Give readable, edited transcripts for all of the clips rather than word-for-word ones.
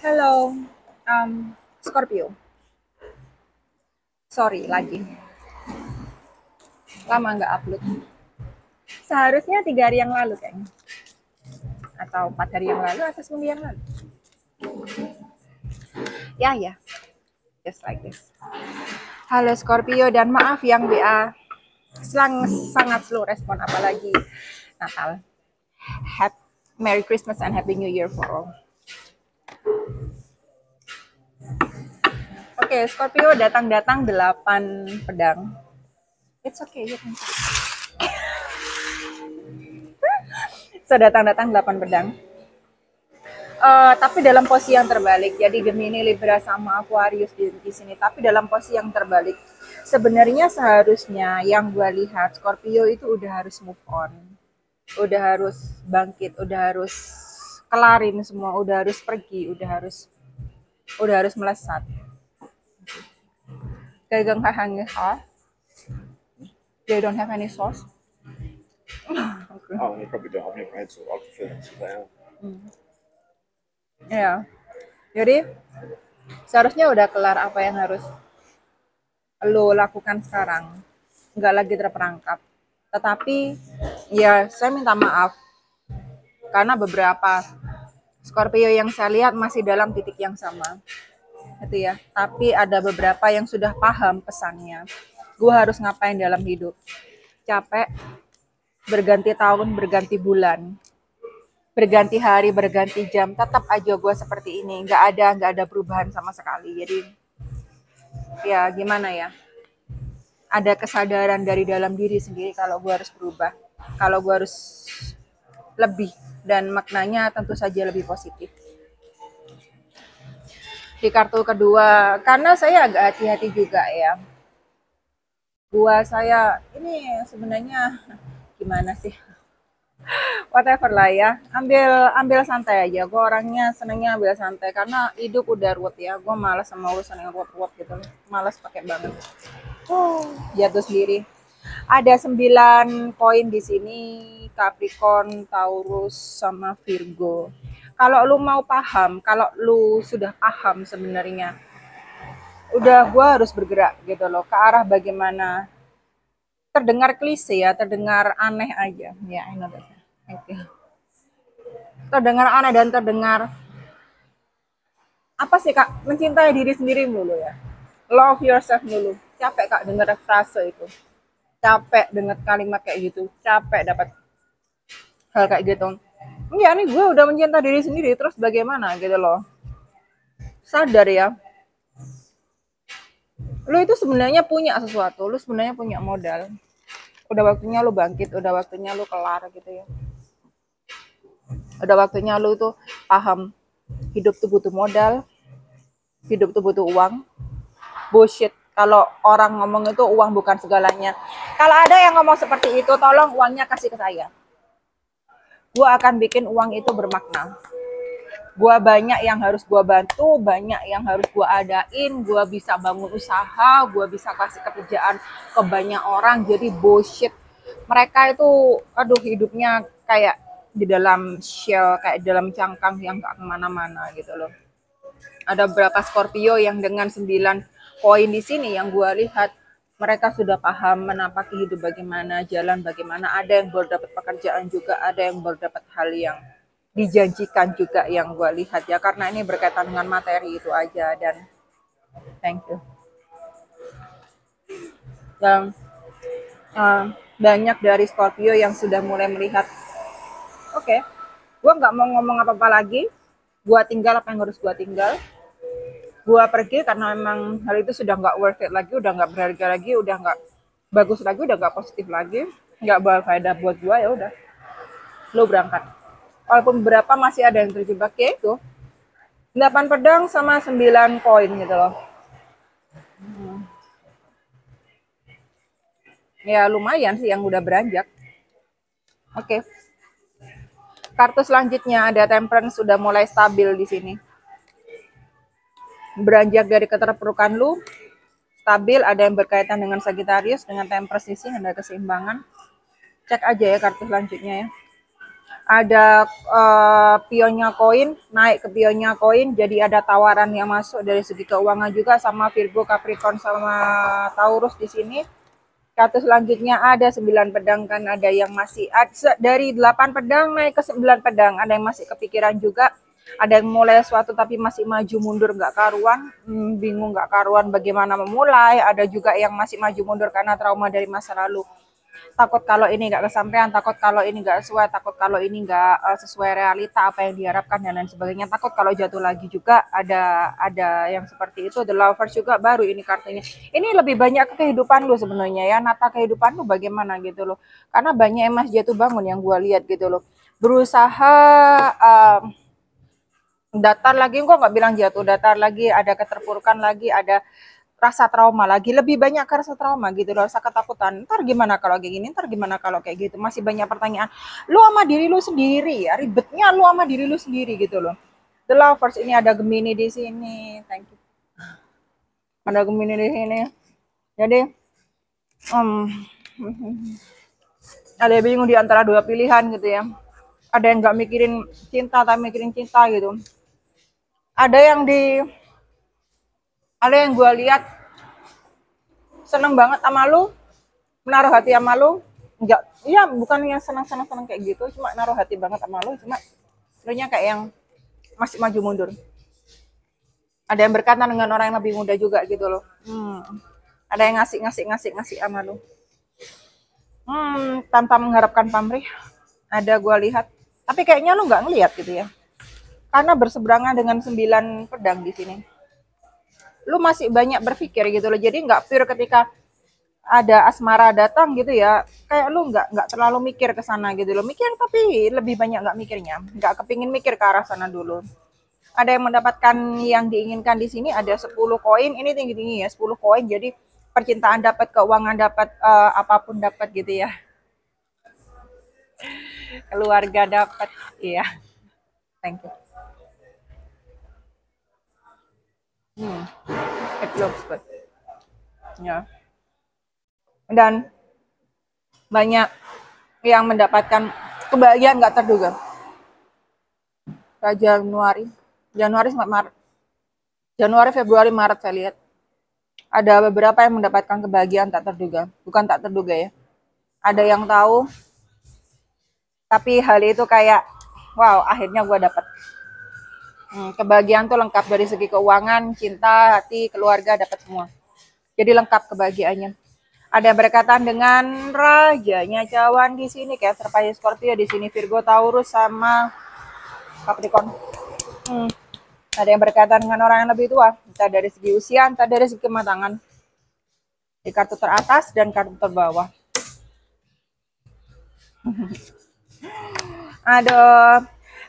Halo, Scorpio. Sorry lagi, lama nggak upload. Seharusnya 3 hari yang lalu kayaknya, atau 4 hari yang lalu, atau seminggu yang lalu. Ya, just like this. Halo Scorpio, dan maaf yang BA sangat slow respon, apalagi Natal. Merry Christmas and Happy New Year for all. Oke, Scorpio datang-datang 8 pedang. It's okay, you can. So, datang-datang 8 pedang. Tapi dalam posisi yang terbalik. Jadi Gemini, Libra sama Aquarius di sini, tapi dalam posisi yang terbalik. Sebenarnya seharusnya yang gue lihat Scorpio itu udah harus move on, udah harus bangkit, udah harus kelarin semua, udah harus pergi, udah harus melesat. They don't have any sauce. They don't have any sauce. Okay. Oh, they probably don't. I've never had sauce. I prefer them to down. Ya, jadi seharusnya udah kelar apa yang harus lo lakukan sekarang, nggak lagi terperangkap. Tetapi ya saya minta maaf karena beberapa Scorpio yang saya lihat masih dalam titik yang sama, gitu ya. Tapi ada beberapa yang sudah paham pesannya. Gue harus ngapain dalam hidup? Capek, berganti tahun, berganti bulan, berganti hari, berganti jam, tetap aja gue seperti ini, nggak ada perubahan sama sekali. Jadi ya gimana ya, ada kesadaran dari dalam diri sendiri kalau gue harus berubah, kalau gue harus lebih, dan maknanya tentu saja lebih positif. Di kartu kedua, karena saya agak hati-hati juga ya, saya ini sebenarnya gimana sih, whatever lah ya, ambil santai aja. Gue orangnya senengnya ambil santai karena hidup udah ruwet ya. Gue malas sama urusan yang ruwet-ruwet gitu, malas pakai banget. Jatuh sendiri. Ada 9 koin di sini, Capricorn, Taurus, sama Virgo. Kalau lu mau paham, kalau lu sudah paham sebenarnya, udah gue harus bergerak gitu loh ke arah bagaimana. Terdengar klise ya, terdengar aneh aja. Ya, I know that. Okay. Terdengar aneh dan terdengar apa sih kak? Mencintai diri sendiri dulu ya. Love yourself dulu. Capek kak dengar frase itu. Capek dengar kalimat kayak gitu. Capek dapat hal kayak gitu. Iya nih gue udah mencintai diri sendiri, terus bagaimana gitu loh. Sadar ya. Lu itu sebenarnya punya sesuatu, lu sebenarnya punya modal. Udah waktunya lu bangkit, udah waktunya lu kelar gitu ya. Udah waktunya lu tuh paham hidup tuh butuh modal, hidup tuh butuh uang. Bullshit kalau orang ngomong itu uang bukan segalanya. Kalau ada yang ngomong seperti itu, tolong uangnya kasih ke saya. Gue akan bikin uang itu bermakna. Gue banyak yang harus gue bantu, banyak yang harus gue adain, gue bisa bangun usaha, gue bisa kasih kerjaan ke banyak orang. Jadi bullshit. Mereka itu, aduh hidupnya kayak di dalam shell, kayak di dalam cangkang yang gak kemana-mana gitu loh. Ada beberapa Scorpio yang dengan 9 koin di sini yang gue lihat, mereka sudah paham menapaki hidup bagaimana, jalan bagaimana. Ada yang baru dapat pekerjaan juga, ada yang baru dapat hal yang dijanjikan juga yang gue lihat ya, karena ini berkaitan dengan materi itu aja. Dan thank you. Dan banyak dari Scorpio yang sudah mulai melihat, oke, gue nggak mau ngomong apa-apa lagi, gue tinggal apa yang harus gue tinggal, gue pergi karena memang hal itu sudah nggak worth it lagi, udah nggak berharga lagi, udah nggak bagus lagi, udah nggak positif lagi, nggak berfaedah buat gue. Ya udah, lo berangkat. Walaupun beberapa masih ada yang terjebak ya itu 8 pedang sama 9 koin gitu loh. Ya lumayan sih yang udah beranjak. Oke. Kartu selanjutnya ada Temperance, sudah mulai stabil di sini. Beranjak dari keterpurukan lu, stabil. Ada yang berkaitan dengan Sagittarius, dengan Temperance di sini ada keseimbangan. Cek aja ya kartu selanjutnya ya. ada pionnya koin, naik ke pionnya koin, jadi ada tawaran yang masuk dari segi keuangan juga sama Virgo, Capricorn sama Taurus di sini. Kartu selanjutnya ada 9 pedang kan, ada yang masih dari 8 pedang naik ke 9 pedang, ada yang masih kepikiran juga, ada yang mulai sesuatu tapi masih maju mundur nggak karuan, bingung nggak karuan bagaimana memulai, ada juga yang masih maju mundur karena trauma dari masa lalu. Takut kalau ini nggak kesampaian, takut kalau ini nggak sesuai, takut kalau ini nggak sesuai realita apa yang diharapkan dan lain sebagainya, takut kalau jatuh lagi juga, ada yang seperti itu. The Lovers juga baru ini kartunya, ini lebih banyak ke kehidupan lu sebenarnya ya, nata kehidupan lu bagaimana gitu loh, karena banyak emas jatuh bangun yang gue lihat gitu loh, berusaha datar lagi, gue nggak bilang jatuh, datar lagi, ada keterpurukan lagi, ada rasa trauma lagi, lebih banyak ke rasa trauma gitu loh, rasa ketakutan, ntar gimana kalau kayak gini, ntar gimana kalau kayak gitu, masih banyak pertanyaan lu sama diri lu sendiri ya, ribetnya lu sama diri lu sendiri gitu loh. The Lovers ini ada Gemini di sini, thank you, ada Gemini di sini, jadi ada yang bingung di antara dua pilihan gitu ya, ada yang nggak mikirin cinta tapi mikirin cinta gitu, ada yang gue lihat seneng banget sama lu, menaruh hati sama lu, enggak, iya bukan yang seneng kayak gitu, cuma naruh hati banget sama lu, cuma lunya kayak yang masih maju mundur. Ada yang berkaitan dengan orang yang lebih muda juga gitu loh. Ada yang ngasih sama lu. Tanpa mengharapkan pamrih. Ada gue lihat, tapi kayaknya lu nggak ngelihat gitu ya, karena berseberangan dengan 9 pedang di sini. Lu masih banyak berpikir gitu loh, jadi nggak pure ketika ada asmara datang gitu ya, kayak lu nggak terlalu mikir ke sana gitu loh, mikir tapi lebih banyak nggak mikirnya, nggak kepingin mikir ke arah sana dulu. Ada yang mendapatkan yang diinginkan di sini, ada 10 koin, ini tinggi-tinggi ya, 10 koin, jadi percintaan dapat, keuangan dapat, apapun dapat gitu ya, keluarga dapat, iya, thank you. It looks good. Ya. Dan banyak yang mendapatkan kebahagiaan nggak terduga. Januari, Maret. Januari, Februari, Maret saya lihat. Ada beberapa yang mendapatkan kebahagiaan tak terduga. Bukan tak terduga ya. Ada yang tahu, tapi hal itu kayak, wow, akhirnya gue dapet. Kebahagiaan tuh lengkap dari segi keuangan, cinta, hati, keluarga, dapat semua. Jadi lengkap kebahagiaannya. Ada yang berkaitan dengan rajanya cawan di sini, Cancer, Pisces, Scorpio di sini, Virgo, Taurus sama Capricorn. Ada yang berkaitan dengan orang yang lebih tua, entah dari segi usia, entah dari segi kematangan. Di kartu teratas dan kartu terbawah. Ada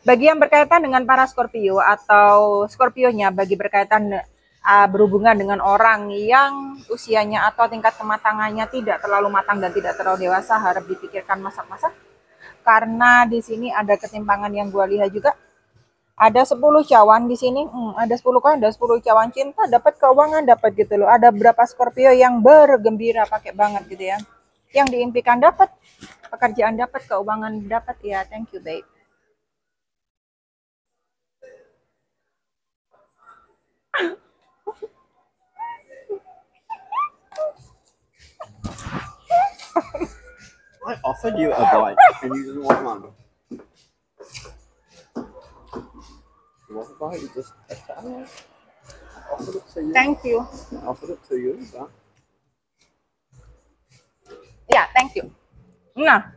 bagi yang berkaitan dengan para Scorpio atau Scorpionya, bagi berkaitan berhubungan dengan orang yang usianya atau tingkat kematangannya tidak terlalu matang dan tidak terlalu dewasa, harap dipikirkan masak-masak. Karena di sini ada ketimpangan yang gue lihat juga. Ada 10 cawan di sini, ada 10 kan, ada 10 cawan cinta, dapat keuangan, dapat gitu loh. Ada berapa Scorpio yang bergembira pakai banget gitu ya. Yang diimpikan dapat, pekerjaan dapat, keuangan dapat ya. Thank you, babe. I offered you a bike and you didn't want one. You want a bike? You just I offered it to you. Thank you. I offered it to you. But... Ya, thank you. Nah,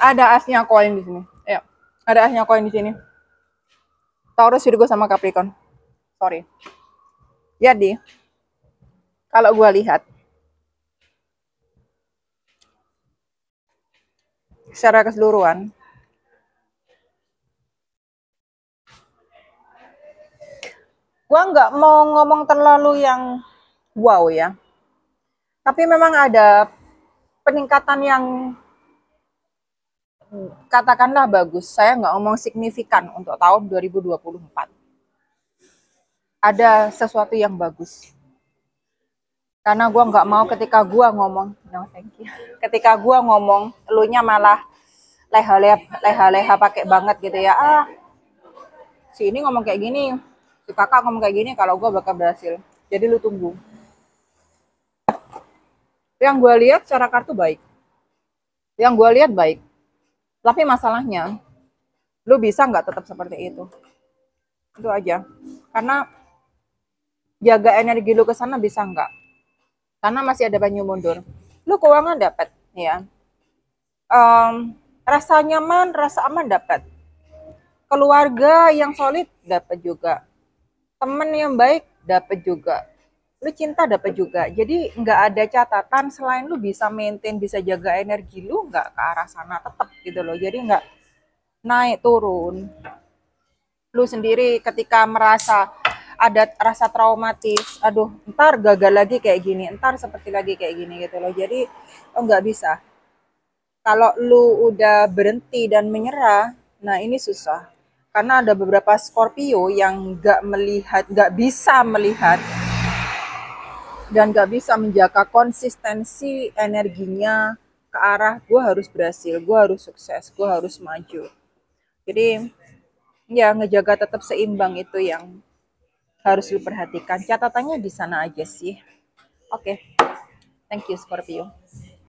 ada asnya koin di sini. Ya, ada asnya koin di sini. Taurus, Virgo sama Capricorn. Sorry. Jadi, kalau gue lihat secara keseluruhan, gue nggak mau ngomong terlalu yang wow ya, tapi memang ada peningkatan yang katakanlah bagus. Saya nggak ngomong signifikan untuk tahun 2024. Ada sesuatu yang bagus. Karena gue nggak mau ketika gue ngomong, no thank you. Ketika gue ngomong, elunya malah leha-leha pakai banget gitu ya. Si ini ngomong kayak gini, si kakak ngomong kayak gini, kalau gue bakal berhasil. Jadi lu tunggu. Yang gue lihat secara kartu baik. Yang gue lihat baik. Tapi masalahnya, lu bisa nggak tetap seperti itu? Itu aja. Karena jaga energi lu ke sana bisa nggak? Karena masih ada banyu mundur. Lu keuangan dapat, ya. Rasa nyaman, rasa aman dapat. Keluarga yang solid dapat juga. Temen yang baik dapat juga. Lu cinta dapat juga. Jadi nggak ada catatan selain lu bisa maintain, bisa jaga energi lu nggak ke arah sana tetap gitu loh. Jadi nggak naik turun. Lu sendiri ketika merasa ada rasa traumatis, aduh ntar gagal lagi kayak gini, ntar seperti lagi kayak gini gitu loh. Jadi nggak bisa. Kalau lu udah berhenti dan menyerah, nah ini susah. Karena ada beberapa Scorpio yang nggak bisa melihat dan gak bisa menjaga konsistensi energinya ke arah gue harus berhasil, gue harus sukses, gue harus maju. Jadi ya ngejaga tetap seimbang itu yang harus lu perhatikan. Catatannya di sana aja sih. Oke, thank you Scorpio.